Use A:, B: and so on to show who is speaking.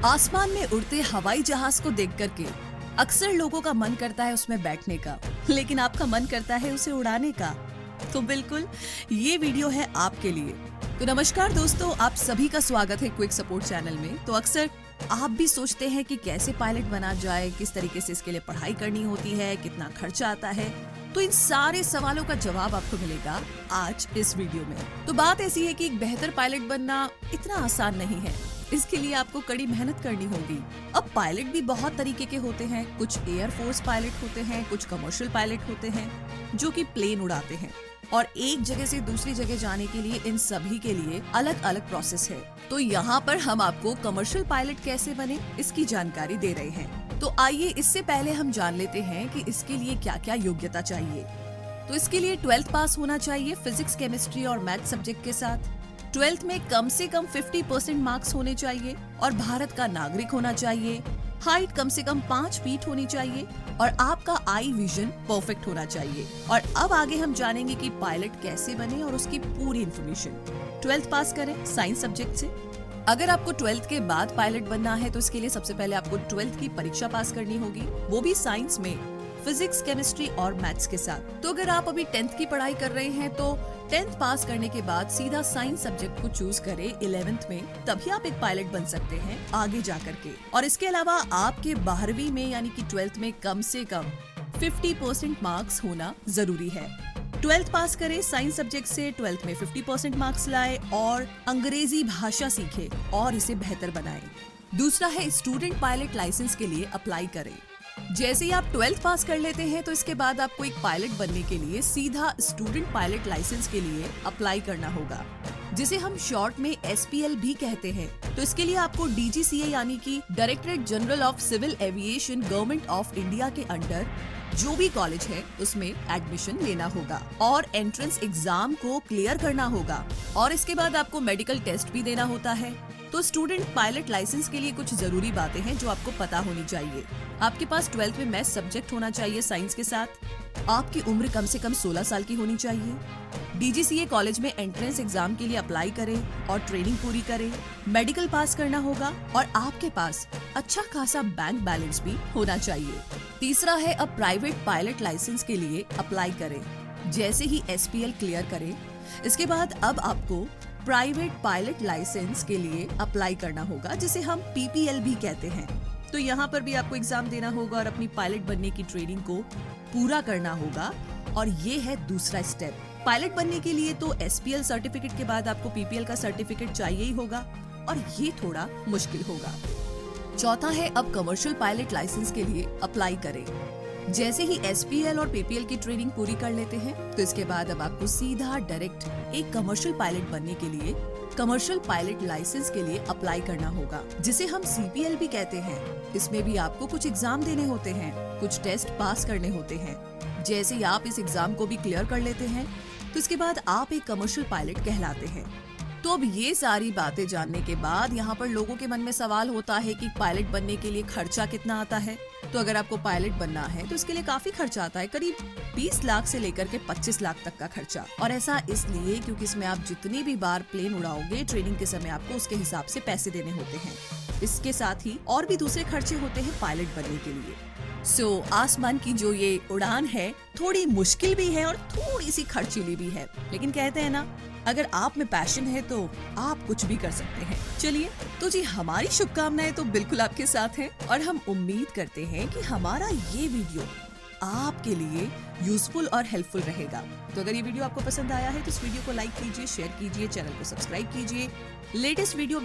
A: आसमान में उड़ते हवाई जहाज को देख करके अक्सर लोगों का मन करता है उसमें बैठने का, लेकिन आपका मन करता है उसे उड़ाने का। तो बिल्कुल ये वीडियो है आपके लिए। तो नमस्कार दोस्तों, आप सभी का स्वागत है क्विक सपोर्ट चैनल में। तो अक्सर आप भी सोचते हैं कि कैसे पायलट बना जाए, किस तरीके से इसके लिए पढ़ाई करनी होती है, कितना खर्चा आता है। तो इन सारे सवालों का जवाब आपको मिलेगा आज इस वीडियो में। तो बात ऐसी है कि एक बेहतर पायलट बनना इतना आसान नहीं है, इसके लिए आपको कड़ी मेहनत करनी होगी। अब पायलट भी बहुत तरीके के होते हैं, कुछ एयरफोर्स पायलट होते हैं, कुछ कमर्शियल पायलट होते हैं जो कि प्लेन उड़ाते हैं, और एक जगह से दूसरी जगह जाने के लिए इन सभी के लिए अलग अलग प्रोसेस है। तो यहाँ पर हम आपको कमर्शियल पायलट कैसे बने इसकी जानकारी दे रहे हैं। तो आइए इससे पहले हम जान लेते हैं कि इसके लिए क्या क्या योग्यता चाहिए। तो इसके लिए 12th पास होना चाहिए फिजिक्स, केमिस्ट्री और मैथ सब्जेक्ट के साथ। 12th में कम से कम 50% मार्क्स होने चाहिए और भारत का नागरिक होना चाहिए। हाइट कम से कम 5 फीट होनी चाहिए और आपका आई विजन परफेक्ट होना चाहिए। और अब आगे हम जानेंगे कि पायलट कैसे बने और उसकी पूरी इन्फॉर्मेशन। 12th पास करें साइंस सब्जेक्ट से। अगर आपको 12th के बाद पायलट बनना है तो इसके लिए सबसे पहले आपको 12th की परीक्षा पास करनी होगी, वो भी साइंस में फिजिक्स, केमिस्ट्री और मैथ्स के साथ। तो अगर आप अभी 10th की पढ़ाई कर रहे हैं तो 10th पास करने के बाद सीधा साइंस सब्जेक्ट को चूज करें 11th में, तभी आप एक पायलट बन सकते हैं आगे जाकर के। और इसके अलावा आपके 12वीं में यानी कि 12th में कम से कम 50% मार्क्स होना जरूरी है। 12th पास करें साइंस सब्जेक्ट से, 12th में 50% मार्क्स लाए और अंग्रेजी भाषा सीखे और इसे बेहतर बनाएं। दूसरा है स्टूडेंट पायलट लाइसेंस के लिए अप्लाई करें। जैसे ही आप 12th पास कर लेते हैं तो इसके बाद आपको एक पायलट बनने के लिए सीधा स्टूडेंट पायलट लाइसेंस के लिए अप्लाई करना होगा, जिसे हम शॉर्ट में SPL भी कहते हैं। तो इसके लिए आपको DGCA यानी कि directorate general of civil aviation government of India के अंडर जो भी कॉलेज है उसमें एडमिशन लेना होगा और एंट्रेंस एग्जाम को क्लियर करना होगा, और इसके बाद आपको मेडिकल टेस्ट भी देना होता है। तो स्टूडेंट पायलट लाइसेंस के लिए कुछ जरूरी बातें हैं जो आपको पता होनी चाहिए। आपके पास 12th में मैथ सब्जेक्ट होना चाहिए साइंस के साथ। आपकी उम्र कम से कम 16 साल की होनी चाहिए। DGCA कॉलेज में एंट्रेंस एग्जाम के लिए अप्लाई करें और ट्रेनिंग पूरी करें। मेडिकल पास करना होगा और आपके पास अच्छा खासा बैंक बैलेंस भी होना चाहिए। तीसरा है अब प्राइवेट पायलट लाइसेंस के लिए अप्लाई करें। जैसे ही SPL क्लियर करें, इसके बाद अब आपको प्राइवेट पायलट लाइसेंस के लिए अप्लाई करना होगा, जिसे हम PPL भी कहते हैं। तो यहाँ पर भी आपको एग्जाम देना होगा और अपनी पायलट बनने की ट्रेनिंग को पूरा करना होगा, और ये है दूसरा स्टेप। पायलट बनने के लिए तो SPL सर्टिफिकेट के बाद आपको PPL का सर्टिफिकेट चाहिए ही होगा, और ये थोड़ा मुश्किल होगा। चौथा है अब कमर्शियल पायलट लाइसेंस के लिए अप्लाई करें। जैसे ही SPL और PPL की ट्रेनिंग पूरी कर लेते हैं तो इसके बाद अब आपको सीधा डायरेक्ट एक कमर्शियल पायलट बनने के लिए कमर्शियल पायलट लाइसेंस के लिए अप्लाई करना होगा, जिसे हम CPL भी कहते हैं। इसमें भी आपको कुछ एग्जाम देने होते हैं, कुछ टेस्ट पास करने होते हैं। जैसे ही आप इस एग्जाम को भी क्लियर कर लेते हैं तो इसके बाद आप एक कमर्शियल पायलट कहलाते हैं। तो अब ये सारी बातें जानने के बाद यहाँ पर लोगों के मन में सवाल होता है कि पायलट बनने के लिए खर्चा कितना आता है। तो अगर आपको पायलट बनना है तो इसके लिए काफी खर्चा आता है, करीब 20 लाख से लेकर के 25 लाख तक का खर्चा। और ऐसा इसलिए क्योंकि इसमें आप जितनी भी बार प्लेन उड़ाओगे ट्रेनिंग के समय आपको उसके हिसाब से पैसे देने होते हैं। इसके साथ ही और भी दूसरे खर्चे होते हैं पायलट बनने के लिए। आसमान की जो ये उड़ान है थोड़ी मुश्किल भी है और थोड़ी सी खर्चीली भी है, लेकिन कहते हैं ना, अगर आप में पैशन है तो आप कुछ भी कर सकते हैं। चलिए, तो जी हमारी शुभकामनाएं तो बिल्कुल आपके साथ हैं और हम उम्मीद करते हैं कि हमारा ये वीडियो आपके लिए यूजफुल और हेल्पफुल रहेगा। तो अगर ये वीडियो आपको पसंद आया है तो इस वीडियो को लाइक कीजिए, शेयर कीजिए, चैनल को सब्सक्राइब कीजिए। Latest video